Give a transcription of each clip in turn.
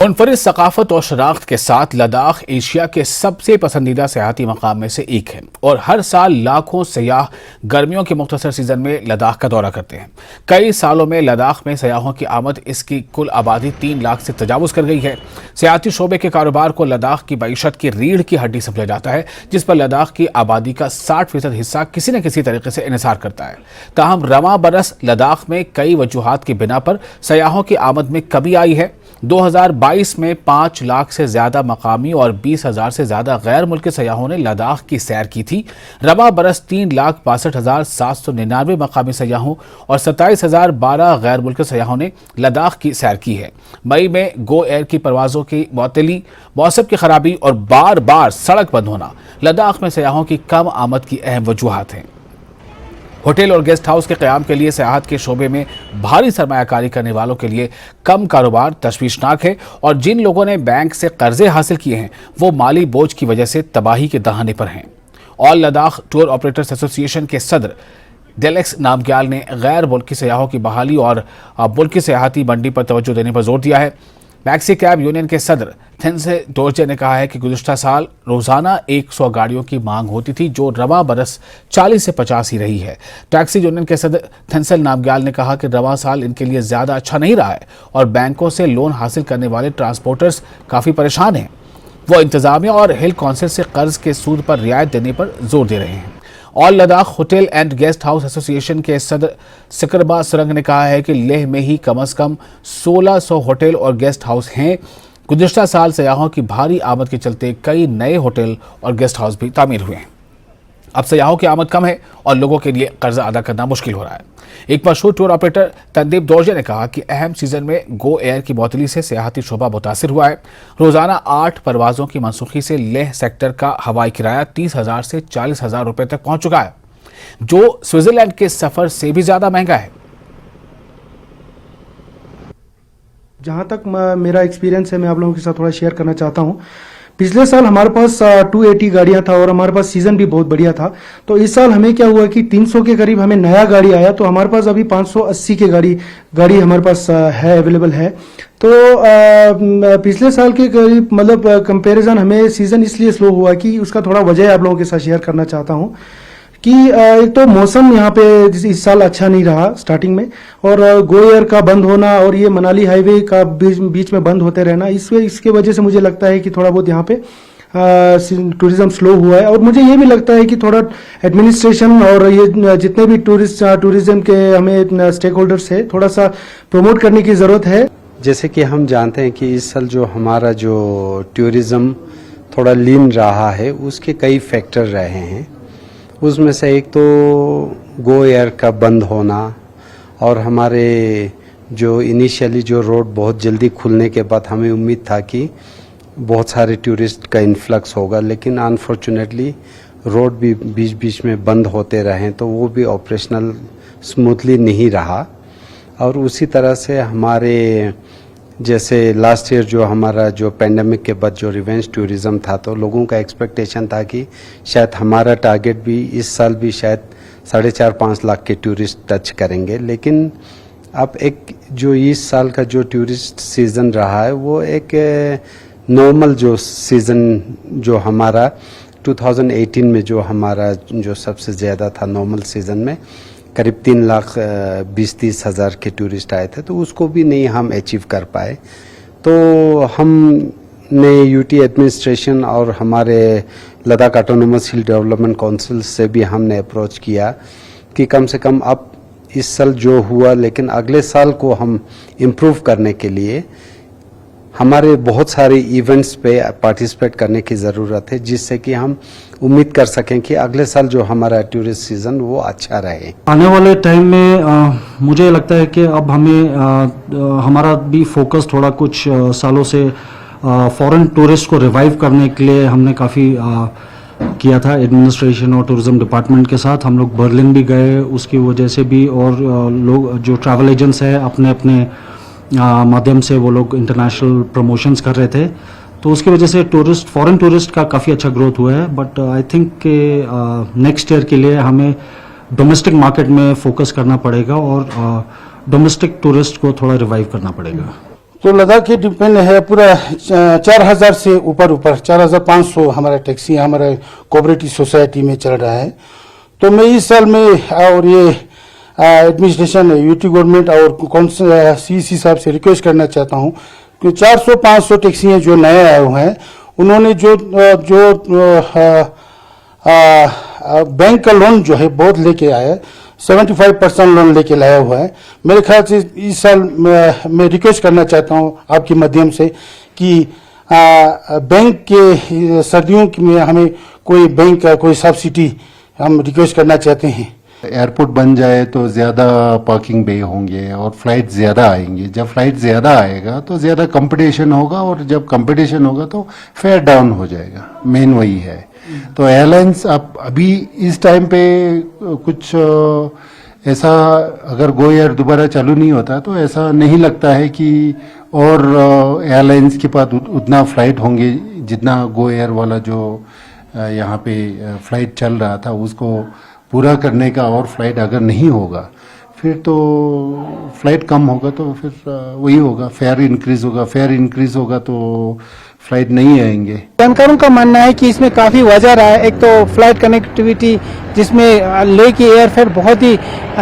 मुनफरिद सकाफत और शनाख्त के साथ लद्दाख एशिया के सबसे पसंदीदा सयाहती मकाम में से एक है और हर साल लाखों सयाह गर्मियों के मुख्तसर सीजन में लद्दाख का दौरा करते हैं। कई सालों में लद्दाख में सयाहों की आमद इसकी कुल आबादी 3 लाख से तजावुज कर गई है। सयाहती शोबे के कारोबार को लद्दाख की मईशत की रीढ़ की हड्डी समझा जाता है, जिस पर लद्दाख की आबादी का 60% हिस्सा किसी न किसी तरीके से इन्हिसार करता है। ताहम रवां बरस लद्दाख में कई वजूहात की बिना पर सयाहों की आमद में कमी आई है। 2022 में 5 लाख से ज्यादा मकामी और 20,000 से ज्यादा गैर मुल्की सयाहों ने लद्दाख की सैर की थी। रवा बरस 3,62,799 मकामी सयाहों और 27,012 गैर मुल्की सयाहों ने लद्दाख की सैर की है। मई में गो एयर की परवाजों की मुअत्तली, मौसम की खराबी और बार बार सड़क बंद होना लद्दाख में सयाहों की कम आमद की अहम वजूहात हैं। होटल और गेस्ट हाउस के क़याम के लिए सयाहत के शोबे में भारी सरमायाकारी करने वालों के लिए कम कारोबार तशवीशनाक है और जिन लोगों ने बैंक से कर्जे हासिल किए हैं वो माली बोझ की वजह से तबाही के दहाने पर हैं। All Ladakh tour operators association के सदर डेलेक्स नामग्याल ने गैर मुल्की सयाहों की बहाली और मुल्की सयाहती मंडी पर तवज्जो देने पर जोर दिया है। मैक्सी कैब यूनियन के सदर थेंसे टोर्चे ने कहा है कि गुज़िश्ता साल रोजाना 100 गाड़ियों की मांग होती थी, जो रवां बरस 40 से 50 ही रही है। टैक्सी यूनियन के सदर थेंसल नामग्याल ने कहा कि रवां साल इनके लिए ज्यादा अच्छा नहीं रहा है और बैंकों से लोन हासिल करने वाले ट्रांसपोर्टर्स काफी परेशान हैं। वो इंतजामिया और हिल काउंसिल से कर्ज के सूद पर रियायत देने पर जोर दे रहे हैं। All Ladakh hotel and guest house association के सदर सिकरबा सुरंग ने कहा है कि लेह में ही कम से कम 1600 होटल और गेस्ट हाउस हैं। गुज़िश्ता साल सयाहों की भारी आमद के चलते कई नए होटल और गेस्ट हाउस भी तामीर हुए हैं। अब सयाहों की आमद कम है और लोगों के लिए कर्जा अदा करना मुश्किल हो रहा है। एक मशहूर टूर ऑपरेटर तनदीप दोरजे ने कहा कि अहम सीजन में गो एयर की मुअत्तली से सयाहती शोबा मुतासिर हुआ है। रोजाना 8 परवाजों की मनसूखी से लेह सेक्टर का हवाई किराया 30,000 से 40,000 रुपए तक पहुंच चुका है, जो स्विट्जरलैंड के सफर से भी ज्यादा महंगा है। जहां तक मेरा एक्सपीरियंस है, मैं आप लोगों के साथ थोड़ा शेयर करना चाहता हूं। पिछले साल हमारे पास 280 गाड़ियां था और हमारे पास सीजन भी बहुत बढ़िया था। तो इस साल हमें क्या हुआ कि 300 के करीब हमें नया गाड़ी आया, तो हमारे पास अभी 580 के गाड़ी हमारे पास है, अवेलेबल है। तो पिछले साल के करीब मतलब कंपैरिजन हमें सीजन इसलिए स्लो हुआ कि उसका थोड़ा वजह आप लोगों के साथ शेयर करना चाहता हूं कि एक तो मौसम यहाँ पे इस साल अच्छा नहीं रहा स्टार्टिंग में, और गो एयर का बंद होना और ये मनाली हाईवे का बीच में बंद होते रहना, इसके वजह से मुझे लगता है कि थोड़ा बहुत यहाँ पे टूरिज्म स्लो हुआ है। और मुझे ये भी लगता है कि थोड़ा एडमिनिस्ट्रेशन और ये जितने भी टूरिज्म के हमें स्टेक होल्डर्स है, थोड़ा सा प्रमोट करने की जरूरत है। जैसे कि हम जानते हैं कि इस साल जो हमारा जो टूरिज्म थोड़ा लीन रहा है, उसके कई फैक्टर रहे हैं। उसमें से एक तो गो एयर का बंद होना और हमारे जो इनिशियली जो रोड बहुत जल्दी खुलने के बाद हमें उम्मीद था कि बहुत सारे टूरिस्ट का इन्फ्लक्स होगा, लेकिन अनफॉर्चुनेटली रोड भी बीच बीच में बंद होते रहे, तो वो भी ऑपरेशनल स्मूथली नहीं रहा। और उसी तरह से हमारे जैसे लास्ट ईयर जो हमारा जो पेंडेमिक के बाद जो रिवेंज टूरिज्म था, तो लोगों का एक्सपेक्टेशन था कि शायद हमारा टारगेट भी इस साल भी शायद 4.5-5 लाख के टूरिस्ट टच करेंगे। लेकिन अब एक जो इस साल का जो टूरिस्ट सीज़न रहा है, वो एक नॉर्मल जो सीज़न जो हमारा 2018 में जो हमारा जो सबसे ज़्यादा था नॉर्मल सीज़न में करीब 3,20,30 हज़ार के टूरिस्ट आए थे, तो उसको भी नहीं हम अचीव कर पाए। तो हमने यूटी एडमिनिस्ट्रेशन और हमारे लद्दाख ऑटोनोमस हिल डेवलपमेंट काउंसिल से भी हमने अप्रोच किया कि कम से कम अब इस साल जो हुआ, लेकिन अगले साल को हम इम्प्रूव करने के लिए हमारे बहुत सारे इवेंट्स पे पार्टिसिपेट करने की ज़रूरत है, जिससे कि हम उम्मीद कर सकें कि अगले साल जो हमारा टूरिस्ट सीजन वो अच्छा रहे। आने वाले टाइम में मुझे लगता है कि अब हमें हमारा भी फोकस थोड़ा कुछ सालों से फॉरेन टूरिस्ट को रिवाइव करने के लिए हमने काफ़ी किया था। एडमिनिस्ट्रेशन और टूरिज्म डिपार्टमेंट के साथ हम लोग बर्लिन भी गए उसकी वजह से भी, और लोग जो ट्रैवल एजेंट्स हैं अपने अपने माध्यम से वो लोग इंटरनेशनल प्रमोशंस कर रहे थे, तो उसकी वजह से फॉरेन टूरिस्ट का काफ़ी अच्छा ग्रोथ हुआ है। बट आई थिंक कि नेक्स्ट ईयर के लिए हमें डोमेस्टिक मार्केट में फोकस करना पड़ेगा और डोमेस्टिक टूरिस्ट को थोड़ा रिवाइव करना पड़ेगा। तो लद्दाख के डिपेंड है पूरा 4,000 से ऊपर 4,500 हमारा टैक्सी हमारे कोऑपरेटिव सोसाइटी में चल रहा है। तो मैं इस साल में और ये एडमिनिस्ट्रेशन यूटी गवर्नमेंट और सीसी साहब से रिक्वेस्ट करना चाहता हूँ कि 400-500 टैक्सियाँ जो नए आए हुए हैं उन्होंने जो बैंक का लोन जो है बहुत लेके आया, 75% लोन लेके लाया हुआ है। मेरे ख्याल से इस साल मैं रिक्वेस्ट करना चाहता हूँ आपके माध्यम से कि बैंक के सर्दियों में हमें कोई बैंक का कोई सब्सिडी हम रिक्वेस्ट करना चाहते हैं। एयरपोर्ट बन जाए तो ज़्यादा पार्किंग बे होंगे और फ्लाइट ज़्यादा आएंगे। जब फ्लाइट ज़्यादा आएगा तो ज़्यादा कंपटीशन होगा और जब कंपटीशन होगा तो फेयर डाउन हो जाएगा। मेन वही है। तो एयरलाइंस अब अभी इस टाइम पे कुछ ऐसा अगर गो एयर दोबारा चालू नहीं होता तो ऐसा नहीं लगता है कि और एयरलाइंस के पास उतना फ्लाइट होंगे जितना गो एयर वाला जो यहाँ पे फ्लाइट चल रहा था उसको पूरा करने का। और फ्लाइट अगर नहीं होगा फिर तो फ्लाइट कम होगा तो फिर वही होगा, फेयर इंक्रीज होगा तो फ्लाइट नहीं आएंगे। जानकारों का मानना है कि इसमें काफ़ी वजह रहा है। एक तो फ्लाइट कनेक्टिविटी जिसमें ले की एयरफेयर बहुत ही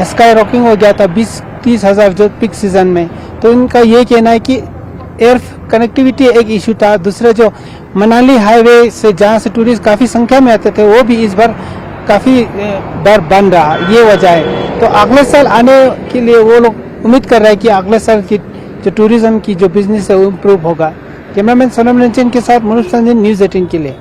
स्काई रॉकिंग हो गया था 20-30 हज़ार जो पिक सीजन में। तो इनका ये कहना है कि एयर कनेक्टिविटी एक इशू था। दूसरे जो मनाली हाईवे से जहाँ से टूरिस्ट काफ़ी संख्या में आते थे वो भी इस बार काफ़ी डर बन रहा, ये वजह है। तो अगले साल आने के लिए वो लोग उम्मीद कर रहे हैं कि अगले साल की जो टूरिज्म की जो बिजनेस है वो इम्प्रूव होगा। कैमरामैन सोनम रंजन के साथ मनोज संजन, न्यूज़ 18 के लिए।